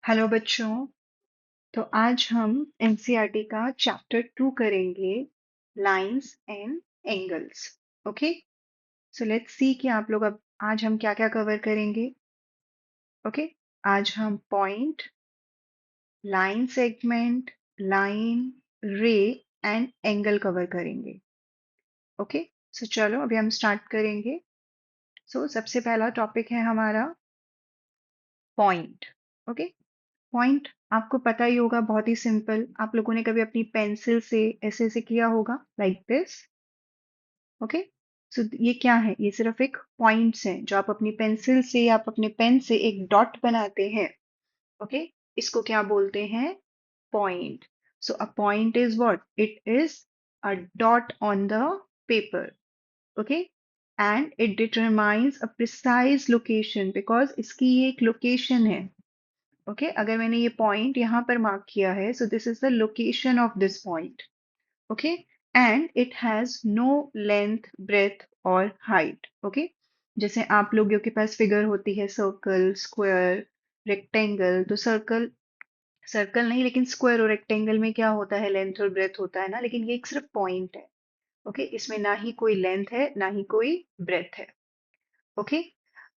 Hello बच्चों। तो आज हम एनसीईआरटी का चैप्टर 2 करेंगे, lines and angles. Okay, so let's see कि आप लोग अब आज हम क्या क्या कवर करेंगे। ओके, आज हम पॉइंट, लाइन सेगमेंट, लाइन, रे एंड एंगल कवर करेंगे। ओके, सो चलो अभी हम स्टार्ट करेंगे। सो सबसे पहला टॉपिक है हमारा पॉइंट। ओके, पॉइंट आपको पता ही होगा, बहुत ही सिंपल। आप लोगों ने कभी अपनी पेंसिल से ऐसे ऐसे किया होगा, लाइक दिस। ओके, सो ये क्या है? ये सिर्फ एक पॉइंट्स हैं जो आप अपनी पेंसिल से या आप अपने पेन से एक डॉट बनाते हैं। ओके, इसको क्या बोलते हैं? Point. So a point is what? It is a dot on the paper. Okay, and it determines a precise location, because इसकी ये एक लोकेशन है। ओके, अगर मैंने ये पॉइंट यहाँ पर मार्क किया है, so this is the location of this point. Okay, and it has no length, breadth और हाइट। ओके, जैसे आप लोगों के पास फिगर होती है, सर्कल, स्क्वायर, रेक्टेंगल। तो सर्कल सर्कल नहीं, लेकिन स्क्वायर और रेक्टेंगल में क्या होता है? लेंथ और ब्रेथ होता है ना, लेकिन ये एक सिर्फ पॉइंट है। ओके, इसमें ना ही कोई लेंथ है ना ही कोई ब्रेथ है। ओके,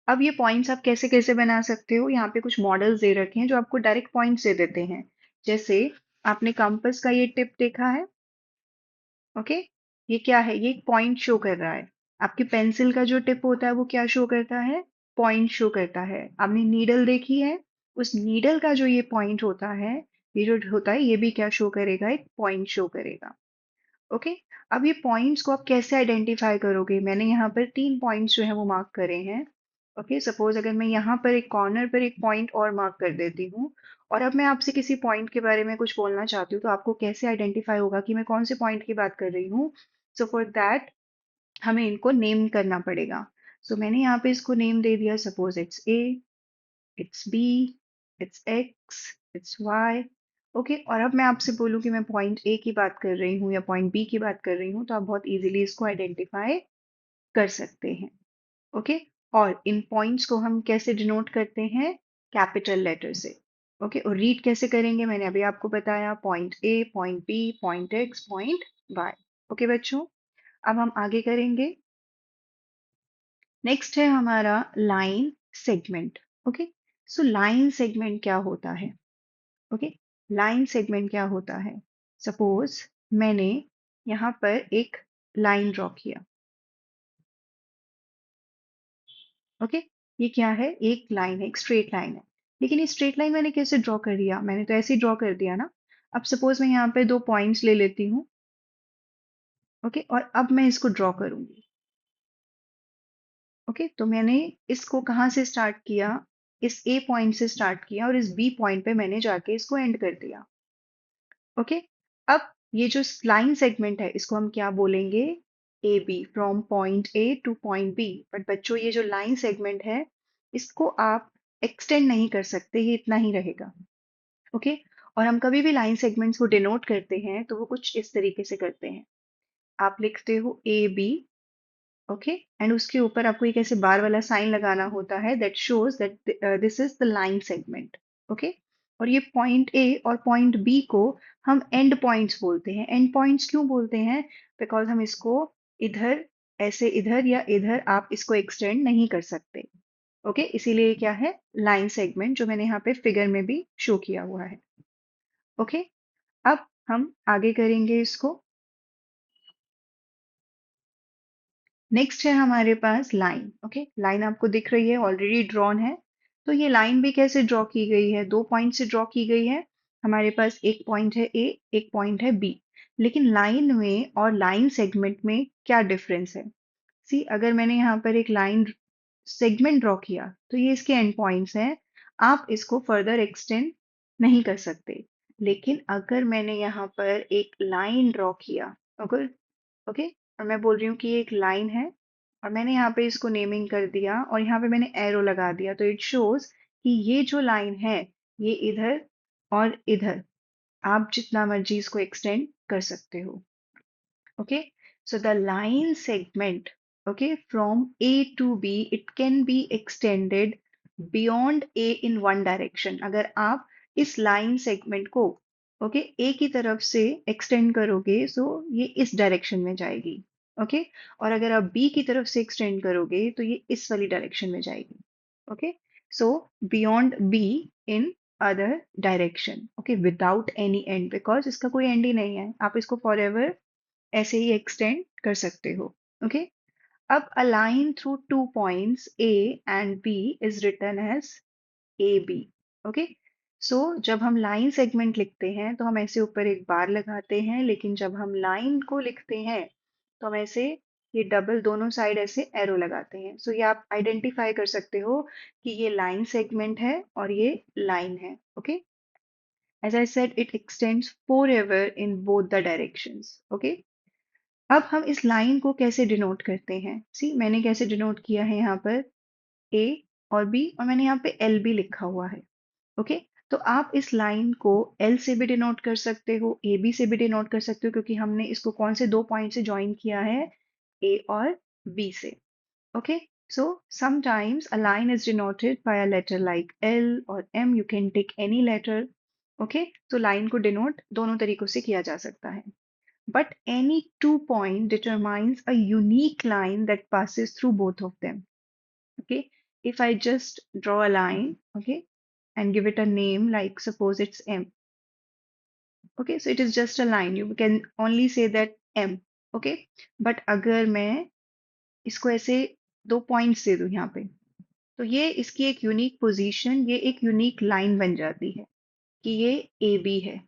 अब ये पॉइंट्स आप कैसे कैसे बना सकते हो? यहाँ पे कुछ मॉडल्स दे रखे हैं जो आपको डायरेक्ट पॉइंट्स दे देते हैं। जैसे आपने कंपास का ये टिप देखा है। ओके, ये क्या है? ये एक पॉइंट शो कर रहा है। आपकी पेंसिल का जो टिप होता है वो क्या शो करता है? पॉइंट शो करता है। आपने नीडल देखी है, उस नीडल का जो ये पॉइंट होता है, ये जो होता है, ये भी क्या शो करेगा? एक पॉइंट शो करेगा। ओके, अब ये पॉइंट्स को आप कैसे आइडेंटिफाई करोगे? मैंने यहाँ पर 3 पॉइंट्स जो है वो मार्क करे हैं। ओके, सपोज अगर मैं यहाँ पर एक कॉर्नर पर एक पॉइंट और मार्क कर देती हूँ, और अब मैं आपसे किसी पॉइंट के बारे में कुछ बोलना चाहती हूँ, तो आपको कैसे आइडेंटिफाई होगा कि मैं कौन से पॉइंट की बात कर रही हूँ? सो फॉर दैट हमें इनको नेम करना पड़ेगा। सो मैंने यहाँ पे इसको नेम दे दिया, suppose it's A, it's B, it's X, it's Y. Okay, और अब मैं आपसे बोलूं कि मैं पॉइंट ए की बात कर रही हूँ या पॉइंट बी की बात कर रही हूँ, तो आप बहुत इजीली इसको आइडेंटिफाई कर सकते हैं। ओके, और इन पॉइंट्स को हम कैसे डिनोट करते हैं? कैपिटल लेटर से। ओके, और रीड कैसे करेंगे? मैंने अभी आपको बताया, point A, point B, point X, point Y. Okay बच्चों, अब हम आगे करेंगे। नेक्स्ट है हमारा line segment. Okay, so line segment क्या होता है? ओके, लाइन सेगमेंट क्या होता है? सपोज मैंने यहाँ पर एक लाइन ड्रॉ किया। ओके, ये क्या है? एक लाइन है, एक स्ट्रेट लाइन है। लेकिन ये स्ट्रेट लाइन मैंने कैसे ड्रॉ कर दिया? मैंने तो ऐसे ही ड्रॉ कर दिया ना। अब सपोज मैं यहाँ पे 2 पॉइंट्स ले लेती हूँ। ओके, और अब मैं इसको ड्रॉ करूंगी। ओके, तो मैंने इसको कहाँ से स्टार्ट किया? इस ए पॉइंट से स्टार्ट किया, और इस बी पॉइंट पे मैंने जाके इसको एंड कर दिया। ओके, अब ये जो लाइन सेगमेंट है, इसको हम क्या बोलेंगे? A B, from point A to point B. But बच्चों, ये जो लाइन सेगमेंट है, इसको आप एक्सटेंड नहीं कर सकते, ये इतना ही रहेगा। ओके, और हम कभी भी लाइन सेगमेंट्स को डिनोट करते हैं तो वो कुछ इस तरीके से करते हैं। आप लिखते हो ए बी। ओके, एंड उसके ऊपर आपको एक ऐसे बार वाला साइन लगाना होता है, that shows that this is the line segment. Okay, और ये पॉइंट ए और पॉइंट बी को हम एंड पॉइंट्स बोलते हैं। एंड पॉइंट्स क्यों बोलते हैं? बिकॉज हम इसको इधर, ऐसे इधर या इधर आप इसको एक्सटेंड नहीं कर सकते। ओके, इसीलिए ये क्या है? लाइन सेगमेंट, जो मैंने यहाँ पे फिगर में भी शो किया हुआ है। ओके, अब हम आगे करेंगे इसको। नेक्स्ट है हमारे पास लाइन। ओके, लाइन आपको दिख रही है, ऑलरेडी ड्रॉन है। तो ये लाइन भी कैसे ड्रॉ की गई है? 2 पॉइंट से ड्रॉ की गई है। हमारे पास एक पॉइंट है ए, एक पॉइंट है बी। लेकिन लाइन में और लाइन सेगमेंट में क्या डिफरेंस है? सी, अगर मैंने यहाँ पर एक लाइन सेगमेंट ड्रॉ किया, तो ये इसके एंड पॉइंट्स हैं। आप इसको फर्दर एक्सटेंड नहीं कर सकते। लेकिन अगर मैंने यहाँ पर एक लाइन ड्रॉ किया, ओके, ओके, और मैं बोल रही हूँ कि ये एक लाइन है, और मैंने यहाँ पे इसको नेमिंग कर दिया, और यहाँ पे मैंने एरो लगा दिया, तो इट शोज कि ये जो लाइन है, ये इधर और इधर आप जितना मर्जी इसको एक्सटेंड कर सकते हो। Okay, so the line segment, okay, from A to B, it can be extended beyond A in one direction. अगर आप इस लाइन सेगमेंट को ओके ए की तरफ से एक्सटेंड करोगे सो ये इस डायरेक्शन में जाएगी ओके और अगर आप बी की तरफ से एक्सटेंड करोगे तो ये इस वाली डायरेक्शन में जाएगी okay so beyond be in other direction okay without any and because इसका कोई एंड ही नहीं है आप इसको फॉर एवर ऐसे ही एक्सटेंड कर सकते हो ओके अब a line through 2 points A and B is written as AB. Okay so जब हम लाइन सेगमेंट लिखते हैं तो हम ऐसे ऊपर एक बार लगाते हैं लेकिन जब हम लाइन को लिखते हैं तो हम ऐसे ये डबल दोनों साइड ऐसे एरो लगाते हैं सो ये आप आइडेंटिफाई कर सकते हो कि ये लाइन सेगमेंट है और ये लाइन है okay as I said it extends forever in both the directions okay अब हम इस लाइन को कैसे डिनोट करते हैं सी मैंने कैसे डिनोट किया है यहाँ पर ए और बी और मैंने यहाँ पे एल भी लिखा हुआ है ओके तो आप इस लाइन को एल से भी डिनोट कर सकते हो ए बी से भी डिनोट कर सकते हो क्योंकि हमने इसको कौन से दो पॉइंट से ज्वाइन किया है ए और बी से okay so sometimes a line is denoted by a letter like L or M you can take any letter okay तो लाइन को डिनोट दोनों तरीकों से किया जा सकता है but any 2 point determines a unique line that passes through both of them okay if I just draw a line okay and give it a name like suppose it's M okay so it is just a line you can only say that M okay but अगर मैं इसको ऐसे दो points दे दूं यहाँ पे तो ये इसकी एक यूनिक पोजीशन ये एक यूनिक लाइन बन जाती है कि ये ए बी है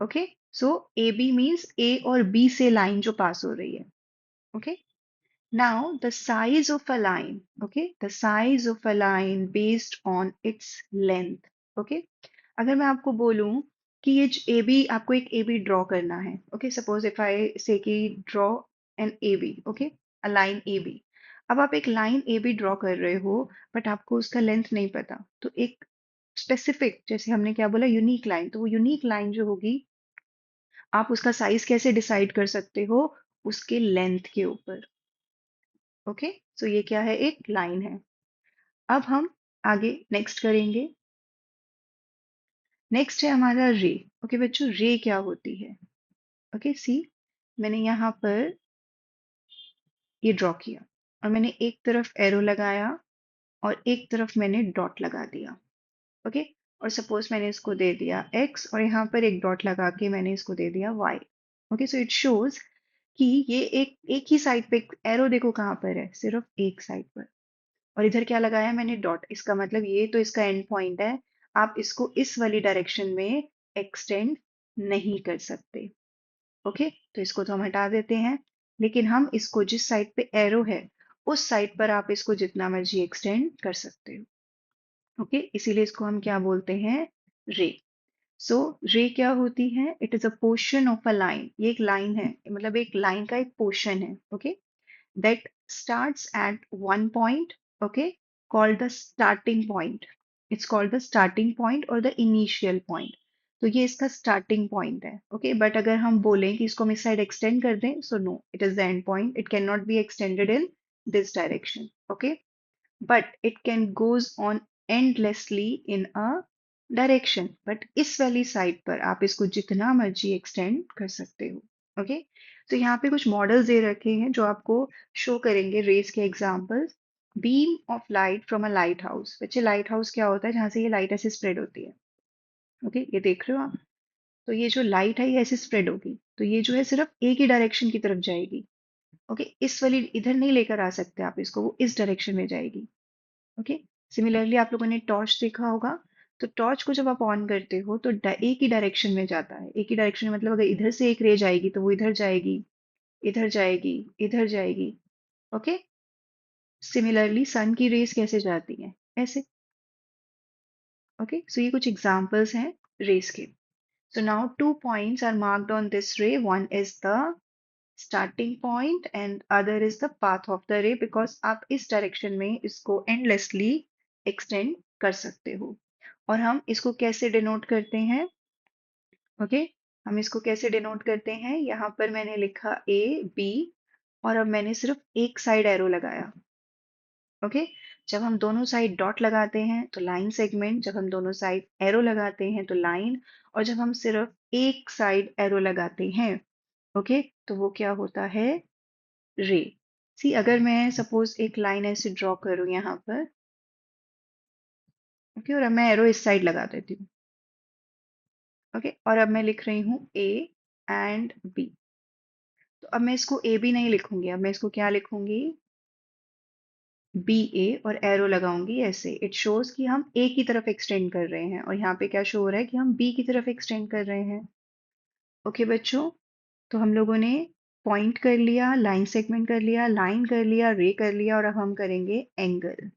okay so A B means A और बी से लाइन जो पास हो रही है okay now the size of a line okay the size of a line based on its length okay अगर मैं आपको बोलूं कि ये ए बी आपको एक ए बी ड्रॉ करना है okay suppose if I say कि draw an A B okay a line A B अब आप एक लाइन ए बी ड्रॉ कर रहे हो बट आपको उसका लेंथ नहीं पता तो एक स्पेसिफिक जैसे हमने क्या बोला यूनिक लाइन तो वो यूनिक लाइन जो होगी आप उसका साइज कैसे डिसाइड कर सकते हो उसके लेंथ के ऊपर ओके सो ये क्या है एक लाइन है अब हम आगे नेक्स्ट करेंगे नेक्स्ट है हमारा रे ओके बच्चों रे क्या होती है ओके सी मैंने यहाँ पर ये ड्रॉ किया और मैंने एक तरफ एरो लगाया और एक तरफ मैंने डॉट लगा दिया ओके और सपोज मैंने इसको दे दिया एक्स और यहाँ पर एक डॉट लगा के मैंने इसको दे दिया Y okay so it shows कि ये एक ही साइड पे एरो देखो कहाँ पर है सिर्फ एक साइड पर और इधर क्या लगाया मैंने डॉट इसका मतलब ये तो इसका एंड पॉइंट है आप इसको इस वाली डायरेक्शन में एक्सटेंड नहीं कर सकते ओके तो इसको तो हम हटा देते हैं लेकिन हम इसको जिस साइड पे एरो है उस साइड पर आप इसको जितना मर्जी एक्सटेंड कर सकते हो ओके इसीलिए इसको हम क्या बोलते हैं रे सो रे क्या होती है it is a portion of a line ये एक लाइन है मतलब एक लाइन का एक पोर्शन है okay that starts at one point, okay, called the starting point. It's called the starting point or the initial point. तो ये इसका स्टार्टिंग पॉइंट है ओके बट अगर हम बोलें कि इसको हम इस साइड एक्सटेंड कर दें so no it is the end point it can not be extended in this direction okay but it can goes on endlessly in a direction but इस वाली साइड पर आप इसको जितना मर्जी एक्सटेंड कर सकते हो ओके तो यहाँ पे कुछ मॉडल्स दे रखे हैं जो आपको शो करेंगे रेस के examples beam of light from a light house बच्चे लाइट हाउस क्या होता है जहाँ से ये लाइट ऐसे स्प्रेड होती है ओके ये देख रहे हो आप तो ये जो लाइट है ये ऐसे स्प्रेड होगी तो ये जो है सिर्फ एक ही डायरेक्शन की तरफ जाएगी ओके इस वाली इधर नहीं लेकर आ सकते आप इसको वो इस डायरेक्शन में जाएगी ओके सिमिलरली आप लोगों ने टॉर्च देखा होगा तो टॉर्च को जब आप ऑन करते हो तो एक ही डायरेक्शन में जाता है एक ही डायरेक्शन में मतलब अगर इधर से एक रे जाएगी तो वो इधर जाएगी इधर जाएगी इधर जाएगी ओके सिमिलरली सन की रेस कैसे जाती हैं ऐसे ओके सो ये कुछ एग्जांपल्स हैं रेस के so now 2 points are marked on this ray one is the starting point and other is the path of the ray because आप इस डायरेक्शन में इसको endlessly extend कर सकते हो और हम इसको कैसे डिनोट करते हैं ओके हम इसको कैसे डिनोट करते हैं यहाँ पर मैंने लिखा ए बी और अब मैंने सिर्फ एक साइड एरो लगाया ओके जब हम दोनों साइड डॉट लगाते हैं तो लाइन सेगमेंट, जब हम दोनों साइड एरो लगाते हैं तो लाइन, और जब हम सिर्फ एक साइड एरो लगाते हैं, ओके, तो वो क्या होता है, रे। सी अगर मैं सपोज एक लाइन ऐसे ड्रॉ करूं यहाँ पर, ओके, और अब मैं एरो इस साइड लगा देती हूँ, ओके, और अब मैं लिख रही हूँ ए एंड बी। तो अब मैं इसको ए बी नहीं लिखूंगी, अब मैं इसको क्या लिखूंगी, बी ए, और एरो लगाऊंगी ऐसे। इट शोज कि हम ए की तरफ एक्सटेंड कर रहे हैं, और यहाँ पे क्या शो हो रहा है कि हम बी की तरफ एक्सटेंड कर रहे हैं। ओके बच्चों, तो हम लोगों ने पॉइंट कर लिया, लाइन सेगमेंट कर लिया, लाइन कर लिया, रे कर लिया, और अब हम करेंगे एंगल।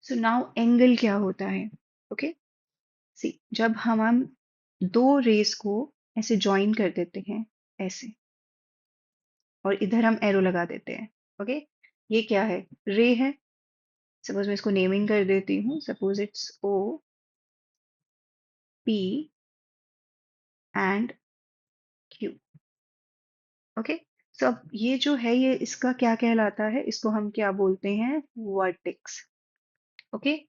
सो नाउ एंगल क्या होता है, ओके, सी जब हम दो रेस को ऐसे ज्वाइन कर देते हैं ऐसे, और इधर हम एरो लगा देते हैं, ओके, ये क्या है, रे है। सपोज मैं इसको नेमिंग कर देती हूँ, suppose it's O P and Q, okay. So अब ये जो है, ये इसका क्या कहलाता है, इसको हम क्या बोलते हैं, वर्टेक्स, ओके।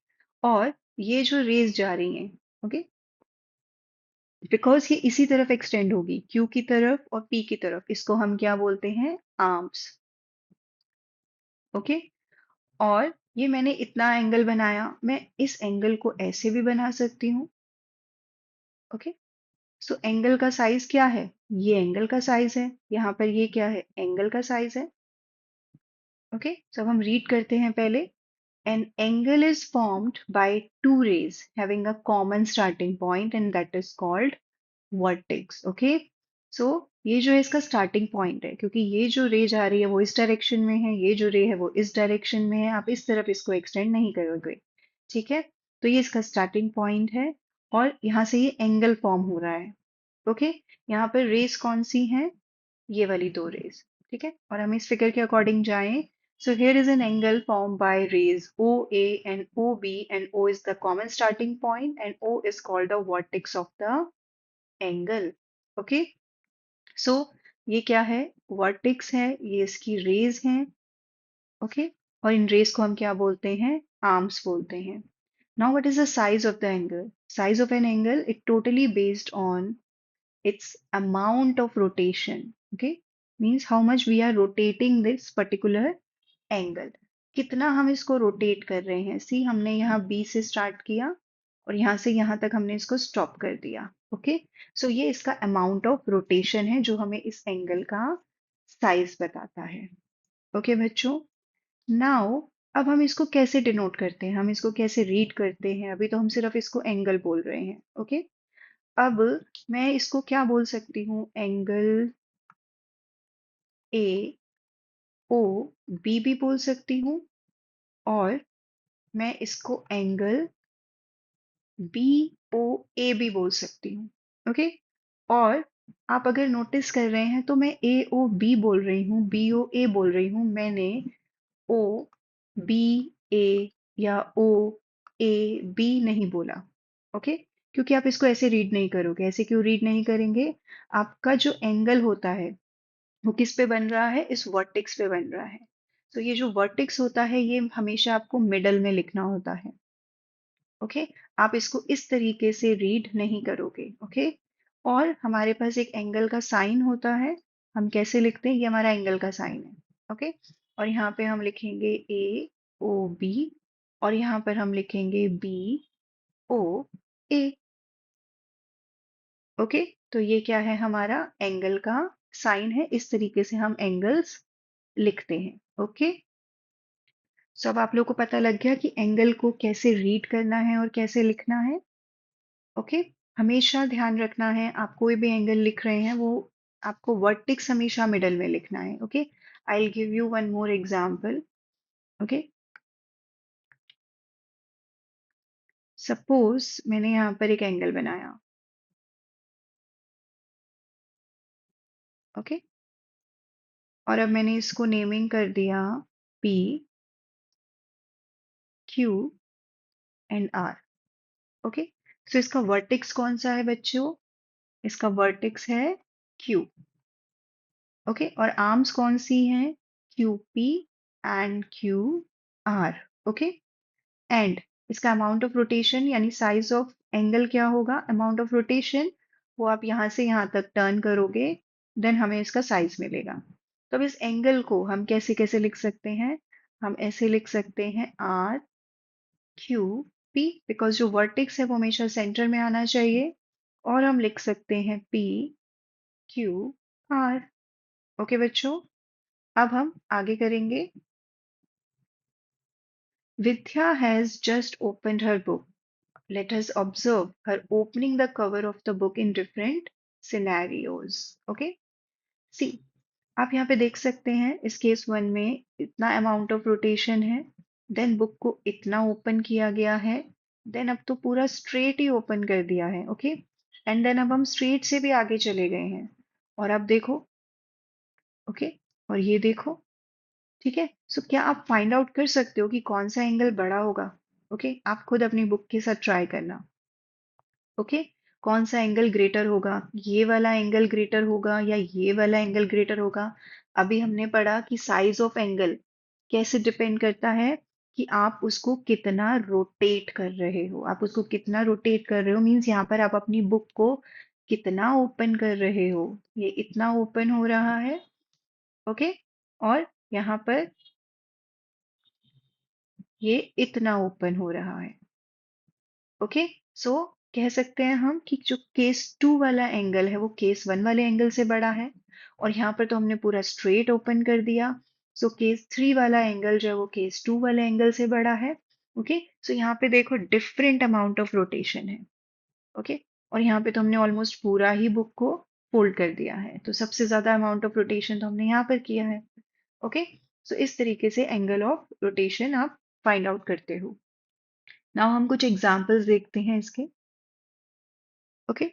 और ये जो रेज जा रही हैं, ओके, बिकॉज ये इसी तरफ एक्सटेंड होगी, क्यू की तरफ और पी की तरफ, इसको हम क्या बोलते हैं, आर्म्स, ओके। और ये मैंने इतना एंगल बनाया, मैं इस एंगल को ऐसे भी बना सकती हूँ, ओके। सो एंगल का साइज क्या है, ये एंगल का साइज है, यहाँ पर ये क्या है, एंगल का साइज है, ओके। सो अब हम रीड करते हैं पहले। An angle is formed by two rays having a common starting point and that is called vertex, okay. So ये जो है इसका स्टार्टिंग पॉइंट है, क्योंकि ये जो रे जा रही है वो इस डायरेक्शन में है, ये जो रे है वो इस डायरेक्शन में है, आप इस तरफ इसको एक्सटेंड नहीं करोगे, ठीक है। तो ये इसका स्टार्टिंग पॉइंट है, और यहाँ से ये एंगल फॉर्म हो रहा है, ओके। यहाँ पर रेस कौन सी हैं, ये वाली दो रेज, ठीक है। और हम इस फिगर के अकॉर्डिंग जाएं, so here is an angle formed by rays OA and OB, and O is the common starting point and O is called the vertex of the angle, okay। so ये क्या है, vertex है, ये इसकी raise हैं, okay. और इन raise को हम क्या बोलते हैं, आर्म्स बोलते हैं। Now what is the size of the angle, size of an angle it totally based on its amount of rotation, okay, means how much we are rotating this particular angle, कितना हम इसको rotate कर रहे हैं। सी हमने यहाँ B से start किया, और यहाँ से यहाँ तक हमने इसको स्टॉप कर दिया, ओके। सो ये इसका अमाउंट ऑफ रोटेशन है जो हमें इस एंगल का साइज बताता है, ओके बच्चों। नाउ अब हम इसको कैसे डिनोट करते हैं, हम इसको कैसे रीड करते हैं, अभी तो हम सिर्फ इसको एंगल बोल रहे हैं, ओके। अब मैं इसको क्या बोल सकती हूँ, एंगल ए ओ बी भी बोल सकती हूँ, और मैं इसको एंगल बी ओ ए भी बोल सकती हूँ, ओके। और आप अगर नोटिस कर रहे हैं तो मैं ए ओ बी बोल रही हूँ, बी ओ ए बोल रही हूँ, मैंने ओ बी ए या ओ ए बी नहीं बोला, ओके। क्योंकि आप इसको ऐसे रीड नहीं करोगे, ऐसे क्यों रीड नहीं करेंगे, आपका जो एंगल होता है वो किस पे बन रहा है, इस वर्टेक्स पे बन रहा है। तो ये जो वर्टेक्स होता है ये हमेशा आपको मिडल में लिखना होता है, ओके। आप इसको इस तरीके से रीड नहीं करोगे, ओके। और हमारे पास एक एंगल का साइन होता है, हम कैसे लिखते हैं, ये हमारा एंगल का साइन है, ओके। और यहाँ पे हम लिखेंगे ए ओ बी, और यहाँ पर हम लिखेंगे बी ओ ए, ओके। तो ये क्या है, हमारा एंगल का साइन है, इस तरीके से हम एंगल्स लिखते हैं, ओके। सो अब आप लोग को पता लग गया कि एंगल को कैसे रीड करना है और कैसे लिखना है, ओके। हमेशा ध्यान रखना है, आप कोई भी एंगल लिख रहे हैं वो आपको वर्टेक्स हमेशा मिडल में लिखना है, okay. I will give you one more example, okay. Suppose मैंने यहाँ पर एक एंगल बनाया, ओके, और अब मैंने इसको नेमिंग कर दिया P Q and R, okay. So इसका वर्टेक्स कौन सा है बच्चों, इसका वर्टेक्स है क्यू, ओके। और आर्म्स कौन सी हैं, Q P and Q R. Okay, and इसका अमाउंट ऑफ रोटेशन यानी साइज ऑफ एंगल क्या होगा, अमाउंट ऑफ रोटेशन, वो आप यहां से यहां तक टर्न करोगे, देन हमें इसका साइज मिलेगा। तो अब इस एंगल को हम कैसे कैसे लिख सकते हैं, हम ऐसे लिख सकते हैं आर क्यू पी, बिकॉज जो वर्टेक्स है वो हमेशा सेंटर में आना चाहिए, और हम लिख सकते हैं पी क्यू आर। ओके बच्चों, अब हम आगे करेंगे। Vidya has just opened her book, let us observe her opening the cover of the book in different scenarios. Okay, see, आप यहाँ पे देख सकते हैं इस केस वन में इतना अमाउंट ऑफ रोटेशन है, देन बुक को इतना ओपन किया गया है, देन अब तो पूरा स्ट्रेट ही ओपन कर दिया है। ओके, एंड देन अब हम स्ट्रेट से भी आगे चले गए हैं, और अब देखो, ओके, और ये देखो, ठीक है। सो क्या आप फाइंड आउट कर सकते हो कि कौन सा एंगल बड़ा होगा? ओके, आप खुद अपनी बुक के साथ ट्राई करना। ओके, कौन सा एंगल ग्रेटर होगा, ये वाला एंगल ग्रेटर होगा या ये वाला एंगल ग्रेटर होगा? अभी हमने पढ़ा कि साइज ऑफ एंगल कैसे डिपेंड करता है, कि आप उसको कितना रोटेट कर रहे हो, आप उसको कितना रोटेट कर रहे हो मीन्स यहाँ पर आप अपनी बुक को कितना ओपन कर रहे हो, ये इतना ओपन हो रहा है। ओके, और यहाँ पर ये इतना ओपन हो रहा है। ओके, सो कह सकते हैं हम कि जो केस टू वाला एंगल है वो केस वन वाले एंगल से बड़ा है, और यहाँ पर तो हमने पूरा स्ट्रेट ओपन कर दिया। सो केस थ्री वाला एंगल जो है वो केस टू वाले एंगल से बड़ा है। ओके, सो यहाँ पे देखो डिफरेंट अमाउंट ऑफ रोटेशन है। ओके, और यहाँ पे तो हमने ऑलमोस्ट पूरा ही बुक को फोल्ड कर दिया है, तो सबसे ज्यादा अमाउंट ऑफ रोटेशन तो हमने यहाँ पर किया है। ओके, सो इस तरीके से एंगल ऑफ रोटेशन आप फाइंड आउट करते हो। नाउ हम कुछ एग्जांपल्स देखते हैं इसके। ओके,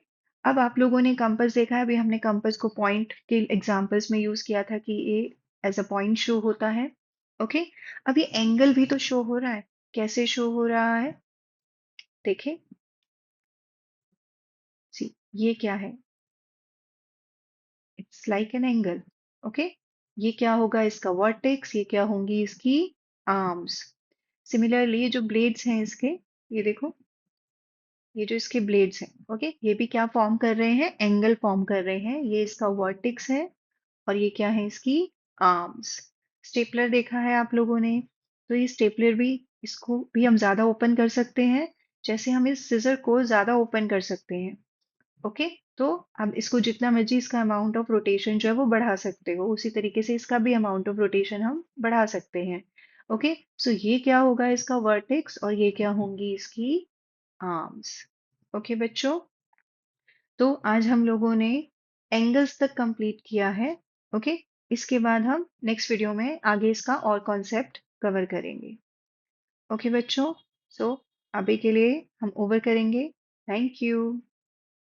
अब आप लोगों ने कंपास देखा है, अभी हमने कंपास को पॉइंट के एग्जांपल्स में यूज किया था कि ये एज अ पॉइंट शो होता है। ओके, अब ये एंगल भी तो शो हो रहा है, कैसे शो हो रहा है देखें। सी, ये क्या है, it's like an angle. Okay, ये क्या होगा इसका वर्टेक्स, ये क्या होंगी इसकी आर्म्स। सिमिलरली ये जो ब्लेड्स हैं इसके, ये देखो, ये जो इसके ब्लेड्स हैं, ओके, ये भी क्या फॉर्म कर रहे हैं, एंगल फॉर्म कर रहे हैं। ये इसका वर्टेक्स है, और ये क्या है इसकी आर्म्स। स्टेपलर देखा है आप लोगों ने, तो ये स्टेपलर भी, इसको भी हम ज्यादा ओपन कर सकते हैं, जैसे हम इस सिजर को ज्यादा ओपन कर सकते हैं। ओके, तो हम इसको जितना मर्जी इसका अमाउंट ऑफ रोटेशन जो है वो बढ़ा सकते हो, उसी तरीके से इसका भी अमाउंट ऑफ रोटेशन हम बढ़ा सकते हैं। ओके, सो ये क्या होगा इसका वर्टेक्स, और ये क्या होंगी इसकी आर्म्स। ओके बच्चों, तो आज हम लोगों ने एंगल्स तक कंप्लीट किया है। ओके, इसके बाद हम नेक्स्ट वीडियो में आगे इसका और कॉन्सेप्ट कवर करेंगे। ओके बच्चों, सो अभी के लिए हम ओवर करेंगे। Thank you.